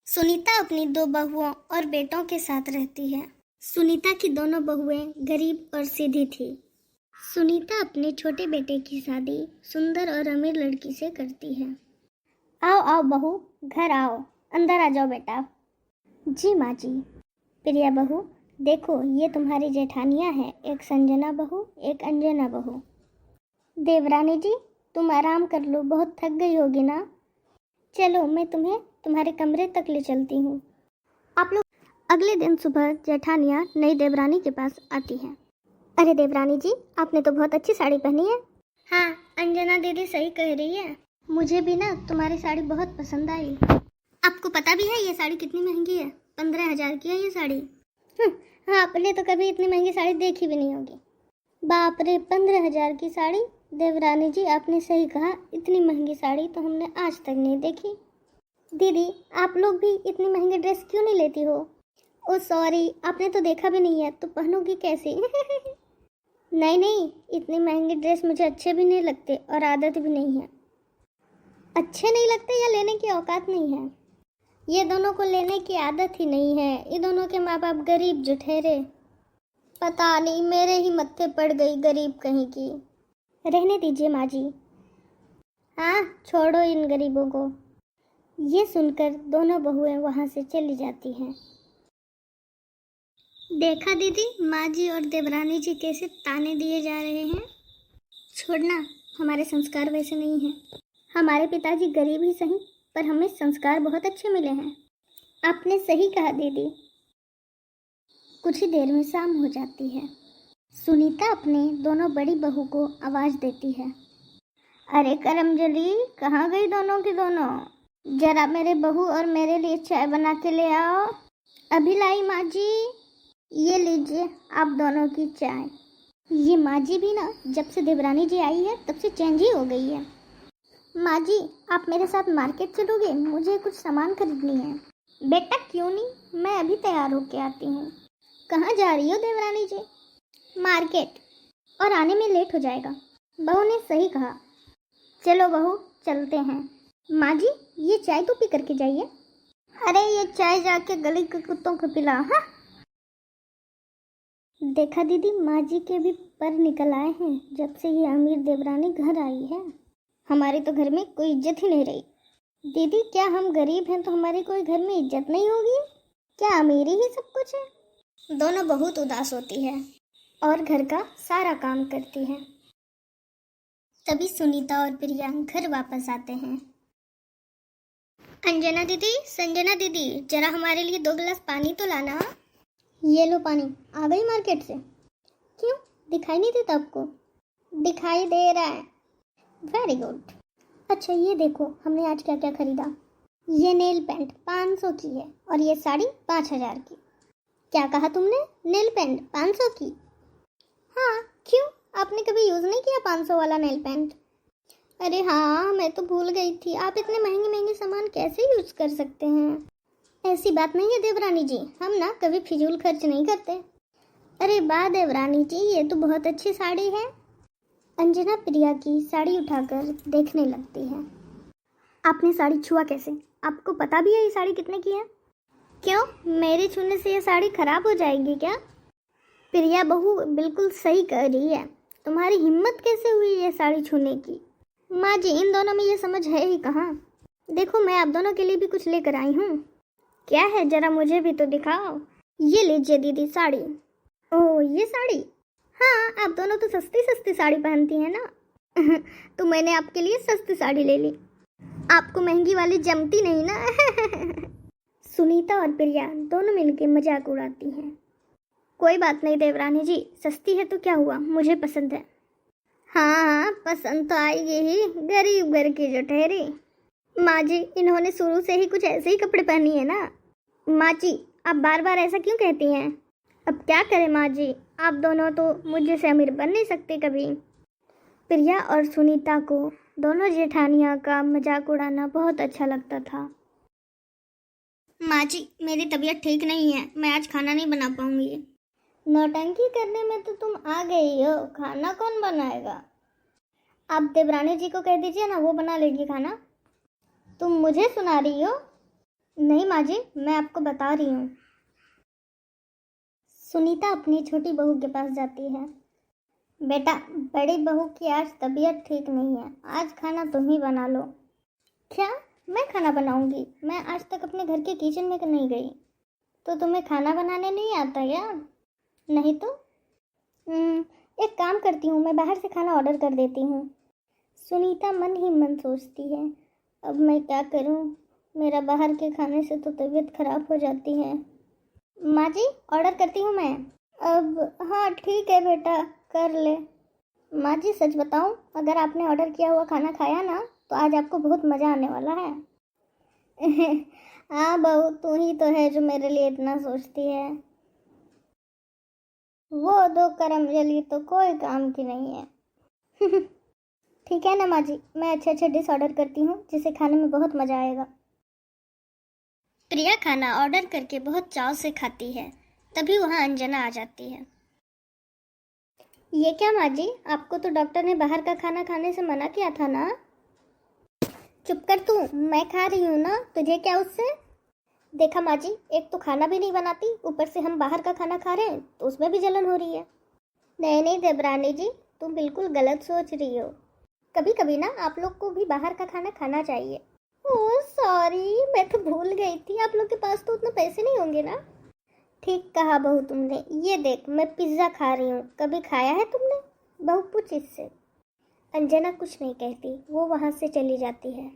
सुनीता अपनी दो बहुओं और बेटों के साथ रहती है। सुनीता की दोनों बहुएं गरीब और सीधी थी। सुनीता अपने छोटे बेटे की शादी सुंदर और अमीर लड़की से करती है। आओ आओ बहू, घर आओ, अंदर आ जाओ बेटा। जी माँ जी। प्रिया बहू, देखो ये तुम्हारी जेठानियाँ हैं, एक संजना बहू, एक अंजना बहू। देवरानी जी, तुम आराम कर लो, बहुत थक गई होगी ना। चलो मैं तुम्हें तुम्हारे कमरे तक ले चलती हूँ। आप लोग। अगले दिन सुबह जेठानियाँ नई देवरानी के पास आती हैं। अरे देवरानी जी, आपने तो बहुत अच्छी साड़ी पहनी है। हाँ, अंजना दीदी सही कह रही है, मुझे भी ना तुम्हारी साड़ी बहुत पसंद आई। आपको पता भी है ये साड़ी कितनी महंगी है? 15,000 की है ये साड़ी। हाँ, आपने तो कभी इतनी महंगी साड़ी देखी भी नहीं होगी। बाप रे, 15,000 की साड़ी? देवरानी जी आपने सही कहा, इतनी महंगी साड़ी तो हमने आज तक नहीं देखी। दीदी, आप लोग भी इतनी महंगी ड्रेस क्यों नहीं लेती हो? ओ सॉरी, आपने तो देखा भी नहीं है तो पहनोगी कैसे? नहीं नहीं, इतनी महंगी ड्रेस मुझे अच्छे भी नहीं लगते और आदत भी नहीं है। अच्छे नहीं लगते या लेने की औकात नहीं है? ये दोनों को लेने की आदत ही नहीं है। ये दोनों के माँ बाप गरीब जो ठहरे। पता नहीं, मेरे ही मत्थे पड़ गई गरीब कहीं की। रहने दीजिए माँ जी। हाँ, छोड़ो इन गरीबों को। ये सुनकर दोनों बहुएं वहाँ से चली जाती हैं। देखा दीदी, माँ जी और देवरानी जी कैसे ताने दिए जा रहे हैं। छोड़ना, हमारे संस्कार वैसे नहीं हैं। हमारे पिताजी गरीब ही सही, पर हमें संस्कार बहुत अच्छे मिले हैं। आपने सही कहा दीदी। कुछ ही देर में शाम हो जाती है। सुनीता अपने दोनों बड़ी बहू को आवाज़ देती है। अरे करमजली, कहाँ गई दोनों की दोनों? जरा मेरे बहू और मेरे लिए चाय बना के ले आओ। अभी लाई माँ जी। ये लीजिए आप दोनों की चाय। ये माँ जी भी ना जब से देवरानी जी आई है तब से चेंज ही हो गई है। माँ जी, आप मेरे साथ मार्केट चलोगे? मुझे कुछ सामान खरीदनी है। बेटा क्यों नहीं, मैं अभी तैयार होके आती हूँ। कहाँ जा रही हो देवरानी जी? मार्केट, और आने में लेट हो जाएगा। बहू ने सही कहा। चलो बहू, चलते हैं। माँ जी, ये चाय तो पी करके जाइए। अरे ये चाय जाके गली के कुत्तों को पिला। हाँ, देखा दीदी, माँ जी के भी पर निकल आए हैं जब से ये अमीर देवरानी घर आई है। हमारे तो घर में कोई इज्जत ही नहीं रही। दीदी, क्या हम गरीब हैं तो हमारी कोई घर में इज्जत नहीं होगी? क्या अमीरी ही सब कुछ है? दोनों बहुत उदास होती है और घर का सारा काम करती है। तभी सुनीता और प्रिया घर वापस आते हैं। अंजना दीदी, संजना दीदी, जरा हमारे लिए 2 गिलास पानी तो लाना। ये लो पानी। आ गई मार्केट से? क्यों, दिखाई नहीं देता आपको? दिखाई दे रहा है। Very good. अच्छा ये देखो, हमने आज क्या क्या खरीदा। ये नेल पेंट 500 की है और ये साड़ी 5,000 की। क्या कहा तुमने? नेल पेंट 500 की? हाँ, क्यों, आपने कभी यूज़ नहीं किया 500 वाला नेल पेंट? अरे हाँ, मैं तो भूल गई थी। आप इतने महंगे महंगे सामान कैसे यूज़ कर सकते हैं? ऐसी बात नहीं है देवरानी जी, हम ना कभी फिजूल खर्च नहीं करते। अरे वाह देवरानी जी, ये तो बहुत अच्छी साड़ी है। अंजना प्रिया की साड़ी उठाकर देखने लगती है। आपने साड़ी छुआ कैसे? आपको पता भी है ये साड़ी कितने की है? क्यों, मेरे छूने से ये साड़ी खराब हो जाएगी क्या? प्रिया बहू बिल्कुल सही कह रही है। तुम्हारी हिम्मत कैसे हुई ये साड़ी छूने की? माँ जी, इन दोनों में ये समझ है ही कहाँ। देखो, मैं आप दोनों के लिए भी कुछ लेकर आई हूँ। क्या है, जरा मुझे भी तो दिखाओ। ये लीजिए दीदी साड़ी। ओह, ये साड़ी? हाँ, आप दोनों तो सस्ती सस्ती साड़ी पहनती हैं ना। तो मैंने आपके लिए सस्ती साड़ी ले ली। आपको महंगी वाली जमती नहीं ना। सुनीता और प्रिया दोनों मिलकर मजाक उड़ाती हैं। कोई बात नहीं देवरानी जी, सस्ती है तो क्या हुआ, मुझे पसंद है। हाँ हाँ, पसंद तो आएगी ही, गरीब घर की जो ठहरी। माँ जी, इन्होंने शुरू से ही कुछ ऐसे ही कपड़े पहनी है ना। माँ जी, आप बार बार ऐसा क्यों कहती हैं? अब क्या करें माँ जी, आप दोनों तो मुझे से अमीर बन नहीं सकते कभी। प्रिया और सुनीता को दोनों जेठानियों का मजाक उड़ाना बहुत अच्छा लगता था। माँ जी, मेरी तबीयत ठीक नहीं है, मैं आज खाना नहीं बना पाऊंगी। नौटंकी करने में तो तुम आ गई हो, खाना कौन बनाएगा? आप देवरानी जी को कह दीजिए ना, वो बना लेगी खाना। तुम मुझे सुना रही हो? नहीं माँ जी, मैं आपको बता रही हूँ। सुनीता अपनी छोटी बहू के पास जाती है। बेटा, बड़ी बहू की आज तबीयत ठीक नहीं है, आज खाना तुम ही बना लो। क्या? मैं खाना बनाऊंगी? मैं आज तक अपने घर के किचन में नहीं गई। तो तुम्हें खाना बनाने नहीं आता क्या? नहीं तो एक काम करती हूँ, मैं बाहर से खाना ऑर्डर कर देती हूँ। सुनीता मन ही मन सोचती है, अब मैं क्या करूँ, मेरा बाहर के खाने से तो तबीयत खराब हो जाती है। माँ जी, ऑर्डर करती हूँ मैं। अब हाँ ठीक है बेटा, कर ले। माँ जी सच बताऊँ, अगर आपने ऑर्डर किया हुआ खाना खाया ना तो आज आपको बहुत मज़ा आने वाला है। हाँ बहू, तू ही तो है जो मेरे लिए इतना सोचती है। वो दो करम जली तो कोई काम की नहीं है। ठीक है ना माँ जी, मैं अच्छे अच्छे डिश ऑर्डर करती हूँ जिसे खाने में बहुत मज़ा आएगा। प्रिया खाना ऑर्डर करके बहुत चाव से खाती है। तभी वहाँ अंजना आ जाती है। ये क्या माँ जी, आपको तो डॉक्टर ने बाहर का खाना खाने से मना किया था ना। चुप कर तू, मैं खा रही हूँ ना, तुझे क्या उससे। देखा माँ जी, एक तो खाना भी नहीं बनाती, ऊपर से हम बाहर का खाना खा रहे हैं तो उसमें भी जलन हो रही है। नहीं नहीं देवरानी जी, तुम बिल्कुल गलत सोच रही हो। कभी कभी ना आप लोग को भी बाहर का खाना खाना चाहिए। ओह सॉरी, मैं तो भूल गई थी, आप लोग के पास तो उतने पैसे नहीं होंगे ना। ठीक कहा बहू तुमने। ये देख, मैं पिज्ज़ा खा रही हूँ, कभी खाया है तुमने? बहू पूछ इससे। अंजना कुछ नहीं कहती, वो वहाँ से चली जाती है।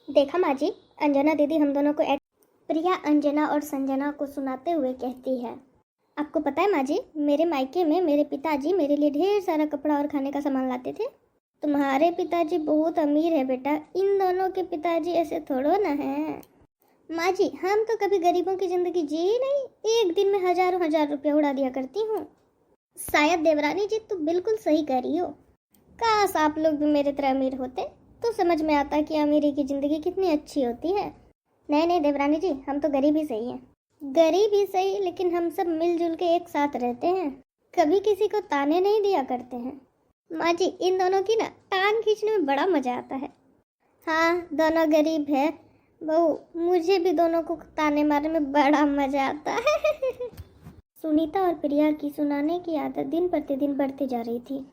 देखा माँ जी, अंजना दीदी हम दोनों को प्रिया अंजना और संजना को सुनाते हुए कहती है, आपको पता है माँ जी, मेरे मायके में मेरे पिताजी मेरे लिए ढेर सारा कपड़ा और खाने का सामान लाते थे। तुम्हारे पिताजी बहुत अमीर है बेटा, इन दोनों के पिताजी ऐसे थोड़ो ना है। माँ जी, हम तो कभी गरीबों की ज़िंदगी जी ही नहीं, एक दिन में हजारों हजार रुपया उड़ा दिया करती हूँ। शायद देवरानी जी तो बिल्कुल सही कह रही हो। काश आप लोग भी मेरी तरह अमीर होते तो समझ में आता कि अमीरी की ज़िंदगी कितनी अच्छी होती है। नहीं नहीं देवरानी जी, हम तो गरीब ही सही हैं। गरीब ही सही, लेकिन हम सब मिलजुल के एक साथ रहते हैं, कभी किसी को ताने नहीं दिया करते हैं। माँ जी, इन दोनों की ना टांग खींचने में बड़ा मज़ा आता है। हाँ, दोनों गरीब है बहू, मुझे भी दोनों को ताने मारने में बड़ा मज़ा आता है। सुनीता और प्रिया की सुनाने की आदत दिन प्रतिदिन बढ़ती जा रही थी।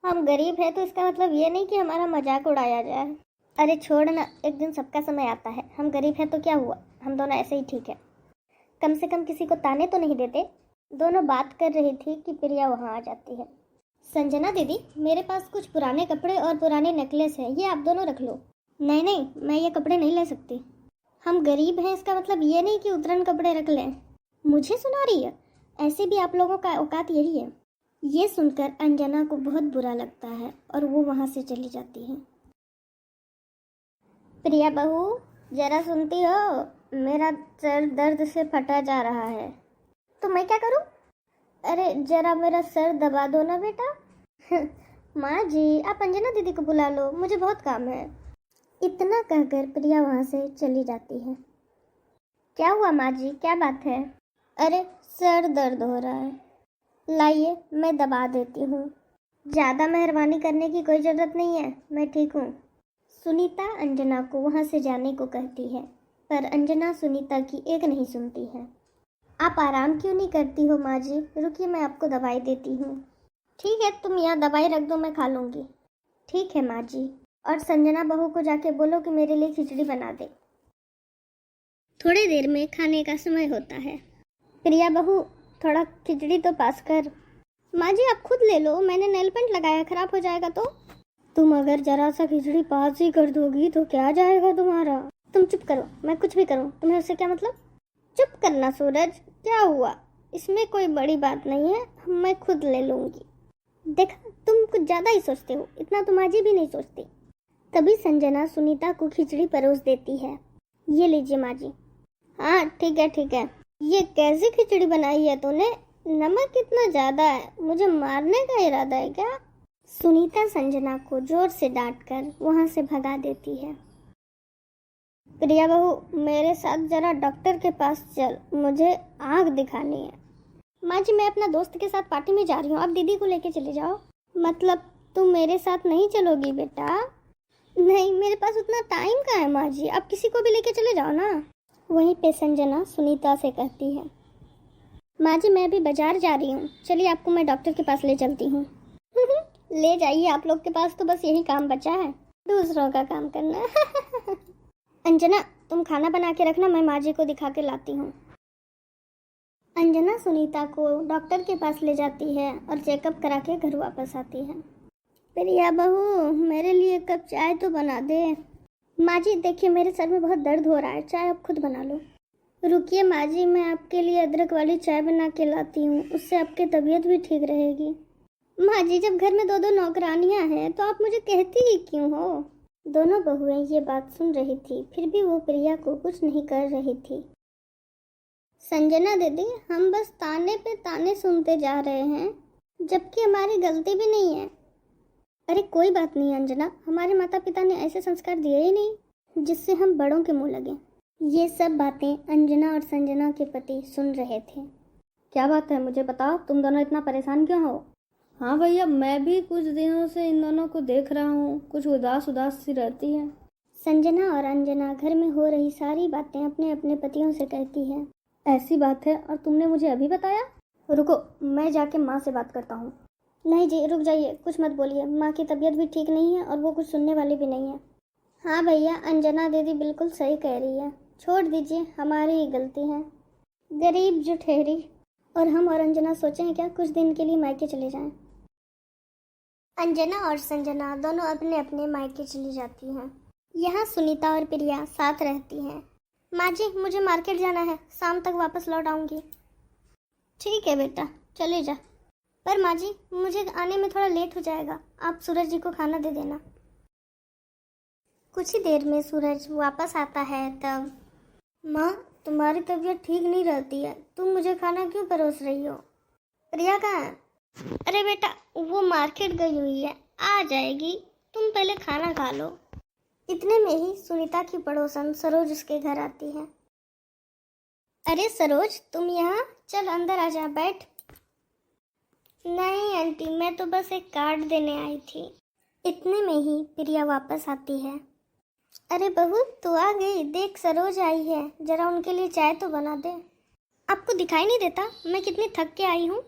हम गरीब हैं तो इसका मतलब ये नहीं कि हमारा मजाक उड़ाया जाए। अरे छोड़ ना, एक दिन सबका समय आता है, हम गरीब हैं तो क्या हुआ, हम दोनों ऐसे ही ठीक है। कम से कम किसी को ताने तो नहीं देते। दोनों बात कर रही थी कि प्रिया वहाँ आ जाती है। संजना दीदी, मेरे पास कुछ पुराने कपड़े और पुराने नेकलेस है, ये आप दोनों रख लो। नहीं नहीं, मैं ये कपड़े नहीं ले सकती। हम गरीब हैं इसका मतलब ये नहीं कि उतरन कपड़े रख लें। मुझे सुना रही है? ऐसे भी आप लोगों का औकात यही है। ये सुनकर अंजना को बहुत बुरा लगता है और वो वहाँ से चली जाती है। प्रिया बहू, जरा सुनती हो, मेरा सर दर्द से फटा जा रहा है। तो मैं क्या करूं? अरे जरा मेरा सर दबा दो ना बेटा। माँ जी, आप अंजना दीदी को बुला लो, मुझे बहुत काम है। इतना कहकर प्रिया वहाँ से चली जाती है। क्या हुआ माँ जी, क्या बात है? अरे सर दर्द हो रहा है, लाइए मैं दबा देती हूँ। ज़्यादा मेहरबानी करने की कोई ज़रूरत नहीं है, मैं ठीक हूँ। सुनीता अंजना को वहाँ से जाने को कहती है, पर अंजना सुनीता की एक नहीं सुनती है। आप आराम क्यों नहीं करती हो माँ जी? रुकिए, मैं आपको दवाई देती हूँ। ठीक है, तुम यहाँ दवाई रख दो, मैं खा लूँगी। ठीक है माँ जी। और संजना बहू को जाके बोलो कि मेरे लिए खिचड़ी बना दे। थोड़ी देर में खाने का समय होता है। प्रिया बहू, थोड़ा खिचड़ी तो पास कर। माँ जी आप खुद ले लो, मैंने नेल पेंट लगाया, खराब हो जाएगा तो। तुम अगर जरा सा खिचड़ी पास ही कर दोगी तो क्या जाएगा तुम्हारा। तुम चुप करो, मैं कुछ भी करूँ, तुम्हें उससे क्या मतलब। चुप करना सूरज, क्या हुआ, इसमें कोई बड़ी बात नहीं है, मैं खुद ले लूँगी। देखा, तुम कुछ ज़्यादा ही सोचते हो, इतना तो माँ जी भी नहीं सोचती। तभी संजना सुनीता को खिचड़ी परोस देती है। ये लीजिए माँ जी। हाँ ठीक है ठीक है। ये कैसी खिचड़ी बनाई है तूने, नमक कितना ज़्यादा है, मुझे मारने का इरादा है क्या? सुनीता संजना को जोर से डांटकर वहाँ से भगा देती है। प्रिया बहू, मेरे साथ जरा डॉक्टर के पास चल, मुझे आँख दिखानी है। माँ जी मैं अपना दोस्त के साथ पार्टी में जा रही हूँ, आप दीदी को लेके चले जाओ। मतलब तुम मेरे साथ नहीं चलोगी बेटा? नहीं, मेरे पास उतना टाइम कहाँ है माँ जी, आप किसी को भी लेके चले जाओ ना। वहीं पे संजना सुनीता से कहती है, माँ जी मैं भी बाजार जा रही हूँ, चलिए आपको मैं डॉक्टर के पास ले चलती हूँ। ले जाइए, आप लोग के पास तो बस यही काम बचा है, दूसरों का काम करना। अंजना तुम खाना बना के रखना, मैं माँ जी को दिखा के लाती हूँ। अंजना सुनीता को डॉक्टर के पास ले जाती है और चेकअप करा के घर वापस आती है। प्रिया बहू मेरे लिए एक कप चाय तो बना दे। माँ जी देखिए मेरे सर में बहुत दर्द हो रहा है, चाय आप खुद बना लो। रुकिए माँ जी, मैं आपके लिए अदरक वाली चाय बना के लाती हूँ, उससे आपकी तबीयत भी ठीक रहेगी। माँ जी जब घर में दो दो नौकरानियाँ हैं तो आप मुझे कहती ही क्यों हो। दोनों बहुएं ये बात सुन रही थी, फिर भी वो प्रिया को कुछ नहीं कर रही थी। संजना दीदी हम बस ताने पे ताने सुनते जा रहे हैं, जबकि हमारी गलती भी नहीं है। अरे कोई बात नहीं अंजना, हमारे माता पिता ने ऐसे संस्कार दिए ही नहीं जिससे हम बड़ों के मुंह लगे। ये सब बातें अंजना और संजना के पति सुन रहे थे। क्या बात है मुझे बताओ, तुम दोनों इतना परेशान क्यों हो? हाँ भैया, मैं भी कुछ दिनों से इन दोनों को देख रहा हूँ, कुछ उदास उदास सी रहती है। संजना और अंजना घर में हो रही सारी बातें अपने अपने पतियों से कहती है। ऐसी बात है, और तुमने मुझे अभी बताया? रुको मैं जाके माँ से बात करता हूँ। नहीं जी रुक जाइए, कुछ मत बोलिए, माँ की तबीयत भी ठीक नहीं है और वो कुछ सुनने वाली भी नहीं है। हाँ भैया अंजना दीदी बिल्कुल सही कह रही है, छोड़ दीजिए, हमारी ही गलती है। गरीब जो ठहरी, और हम और अंजना सोचें क्या कुछ दिन के लिए मायके चले जाएं। अंजना और संजना दोनों अपने अपने मायके चली जाती हैं। यहाँ सुनीता और प्रिया साथ रहती हैं। माँ जी मुझे मार्केट जाना है, शाम तक वापस लौट आऊँगी। ठीक है बेटा चले जा, पर माँ जी मुझे आने में थोड़ा लेट हो जाएगा, आप सूरज जी को खाना दे देना। कुछ ही देर में सूरज वापस आता है। तब माँ तुम्हारी तबीयत ठीक नहीं रहती है, तुम मुझे खाना क्यों परोस रही हो? प्रिया कहाँ है? अरे बेटा वो मार्केट गई हुई है, आ जाएगी, तुम पहले खाना खा लो। इतने में ही सुनीता की पड़ोसन सरोज उसके घर आती है। अरे सरोज तुम यहाँ, चल अंदर आ जा, बैठ। नहीं आंटी मैं तो बस एक कार्ड देने आई थी। इतने में ही प्रिया वापस आती है। अरे बहू तू आ गई, देख सरोज आई है, जरा उनके लिए चाय तो बना दे। आपको दिखाई नहीं देता मैं कितनी थक के आई हूँ?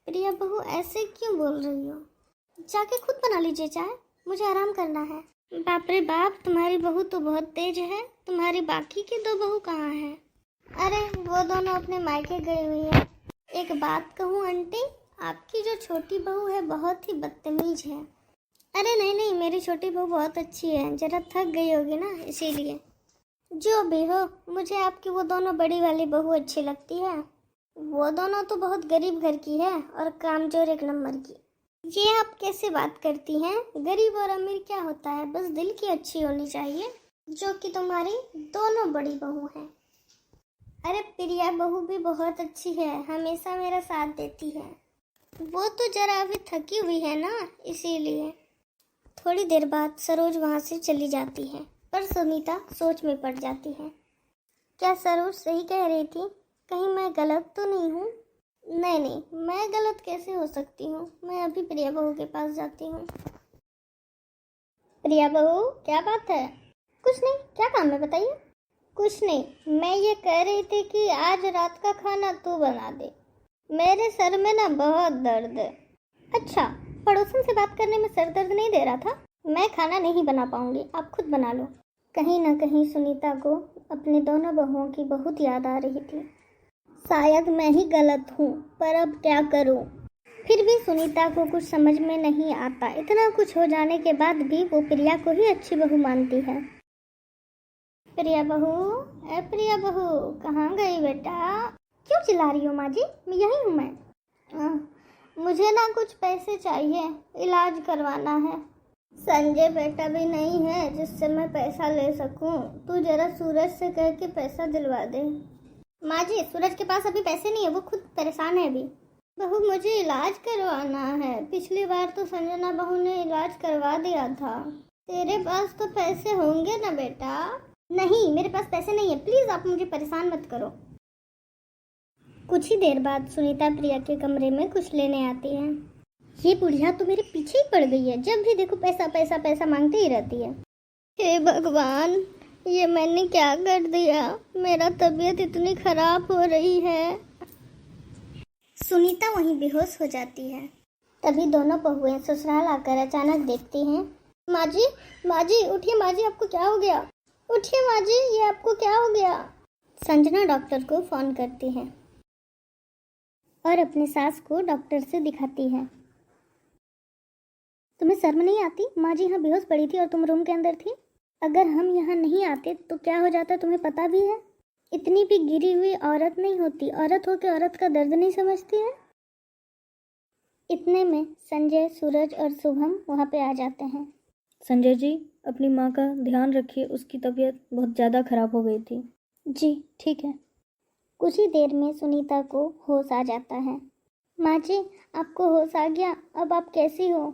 प्रिया बहू ऐसे क्यों बोल रही हो, जाके खुद बना लीजिए चाय, मुझे आराम करना है। बाप रे बाप तुम्हारी बहू तो बहुत तेज है, तुम्हारी बाकी की दो बहू कहाँ है? अरे वो दोनों अपने मायके गई हुई है। एक बात कहूँ आंटी, आपकी जो छोटी बहू है बहुत ही बदतमीज है। अरे नहीं नहीं मेरी छोटी बहू बहुत अच्छी है, जरा थक गई होगी ना इसीलिए। जो भी हो मुझे आपकी वो दोनों बड़ी वाली बहू अच्छी लगती है, वो दोनों तो बहुत गरीब घर की है और कामचोर एक नंबर की। ये आप कैसे बात करती हैं? गरीब और अमीर क्या होता है, बस दिल की अच्छी होनी चाहिए, जो कि तुम्हारी दोनों बड़ी बहू हैं। अरे प्रिया बहू भी बहुत अच्छी है, हमेशा मेरा साथ देती है। वो तो जरा अभी थकी हुई है ना इसीलिए। थोड़ी देर बाद सरोज वहाँ से चली जाती है, पर सुनीता सोच में पड़ जाती है। क्या सरोज सही कह रही थी, कहीं मैं गलत तो नहीं हूँ? नहीं नहीं मैं गलत कैसे हो सकती हूँ, मैं अभी प्रिया बहू के पास जाती हूँ। प्रिया बहू क्या बात है? कुछ नहीं, क्या काम है बताइए। कुछ नहीं, मैं ये कह रही थी कि आज रात का खाना तू बना दे, मेरे सर में ना बहुत दर्द है। अच्छा पड़ोसन से बात करने में सर दर्द नहीं दे रहा था? मैं खाना नहीं बना पाऊंगी, आप खुद बना लो। कहीं ना कहीं सुनीता को अपने दोनों बहुओं की बहुत याद आ रही थी। शायद मैं ही गलत हूँ, पर अब क्या करूँ? फिर भी सुनीता को कुछ समझ में नहीं आता, इतना कुछ हो जाने के बाद भी वो प्रिया को ही अच्छी बहू मानती है। प्रिया बहू, ए प्रिया बहू कहाँ गई बेटा? क्यों चिल्ला रही हो माँ जी, मैं यही हूँ मैं। मुझे ना कुछ पैसे चाहिए, इलाज करवाना है। संजय बेटा भी नहीं है जिससे मैं पैसा ले सकूं, तू जरा सूरज से कह के पैसा दिलवा दे। माँ जी सूरज के पास अभी पैसे नहीं है, वो खुद परेशान है अभी। बहू मुझे इलाज करवाना है, पिछली बार तो संजना बहू ने इलाज करवा दिया था, तेरे पास तो पैसे होंगे ना बेटा? नहीं मेरे पास पैसे नहीं है, प्लीज आप मुझे परेशान मत करो। कुछ ही देर बाद सुनीता प्रिया के कमरे में कुछ लेने आती है। ये बुढ़िया तो मेरे पीछे ही पड़ गई है, जब भी देखो पैसा पैसा पैसा मांगते ही रहती है। हे भगवान, ये मैंने क्या कर दिया? मेरा तबीयत इतनी खराब हो रही है। सुनीता वहीं बेहोश हो जाती है। तभी दोनों बहुएं ससुराल आकर अचानक देखती हैं। माँ जी, माँ जी उठिए, माँ जी आपको क्या हो गया? उठिए माँ जी, ये आपको क्या हो गया? संजना डॉक्टर को फोन करती है और अपनी सास को डॉक्टर से दिखाती है। तुम्हें शर्म नहीं आती? माँ जी यहाँ बेहोश पड़ी थी और तुम रूम के अंदर थी। अगर हम यहाँ नहीं आते तो क्या हो जाता तुम्हें पता भी है? इतनी भी गिरी हुई औरत नहीं होती, औरत हो के औरत का दर्द नहीं समझती है। इतने में संजय, सूरज और शुभम वहाँ पे आ जाते हैं। संजय जी, अपनी माँ का ध्यान रखिए, उसकी तबीयत बहुत ज़्यादा खराब हो गई थी। जी ठीक है। कुछ ही देर में सुनीता को होश आ जाता है। माँ जी आपको होश आ गया, अब आप कैसी हो?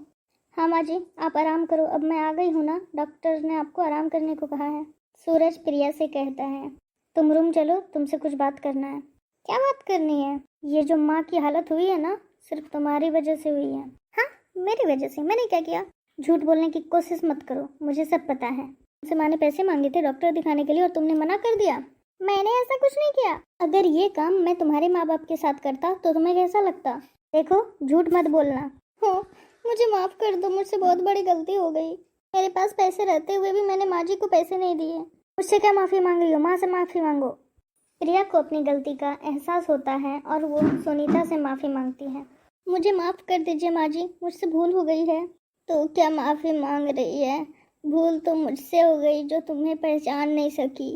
हाँ माँ जी आप आराम करो, अब मैं आ गई हूँ ना, डॉक्टर ने आपको आराम करने को कहा है। सूरज प्रिया से कहता है, तुम रूम चलो, तुमसे कुछ बात करना है। क्या बात करनी है? ये जो माँ की हालत हुई है ना, सिर्फ तुम्हारी वजह से हुई है। हाँ मेरी वजह से? मैंने क्या किया? झूठ बोलने की कोशिश मत करो, मुझे सब पता है। तुमसे माँ ने पैसे मांगे थे डॉक्टर दिखाने के लिए और तुमने मना कर दिया। मैंने ऐसा कुछ नहीं किया। अगर ये काम मैं तुम्हारे माँ बाप के साथ करता तो तुम्हें कैसा लगता? देखो झूठ मत बोलना। हो, मुझे माफ कर दो, मुझसे बहुत बड़ी गलती हो गई। मेरे पास पैसे रहते हुए भी मैंने माँ जी को पैसे नहीं दिए। मुझसे क्या माफी मांग रही हो? माँ से माफी मांगो। प्रिया को अपनी गलती का एहसास होता है और वो सुनीता से माफी मांगती है। मुझे माफ कर दीजिए माँ जी, मुझसे भूल हो गई है। तो क्या माफी मांग रही है? भूल तो मुझसे हो गई जो तुम्हें पहचान नहीं सकी।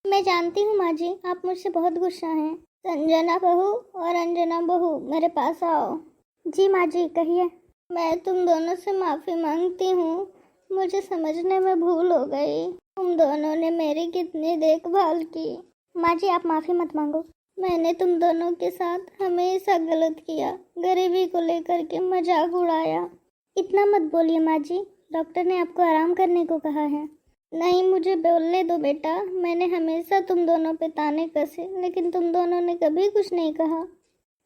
मैं जानती हूँ माँ जी, आप मुझसे बहुत गुस्सा हैं। संजना बहू और अंजना बहू मेरे पास आओ। जी माँ जी कहिए। मैं तुम दोनों से माफ़ी मांगती हूँ, मुझे समझने में भूल हो गई। तुम दोनों ने मेरी कितनी देखभाल की। माँ जी आप माफ़ी मत मांगो। मैंने तुम दोनों के साथ हमेशा गलत किया, गरीबी को लेकर के मजाक उड़ाया। इतना मत बोलिए माँ जी, डॉक्टर ने आपको आराम करने को कहा है। नहीं मुझे बोलने दो बेटा, मैंने हमेशा तुम दोनों पे ताने कसे लेकिन तुम दोनों ने कभी कुछ नहीं कहा।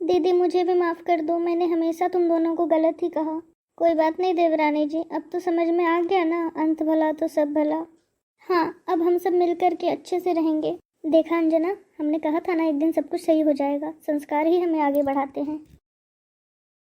दीदी मुझे भी माफ़ कर दो, मैंने हमेशा तुम दोनों को गलत ही कहा। कोई बात नहीं देवरानी जी, अब तो समझ में आ गया ना, अंत भला तो सब भला। हाँ अब हम सब मिलकर के अच्छे से रहेंगे। देखा अंजना, हमने कहा था ना एक दिन सब कुछ सही हो जाएगा। संस्कार ही हमें आगे बढ़ाते हैं।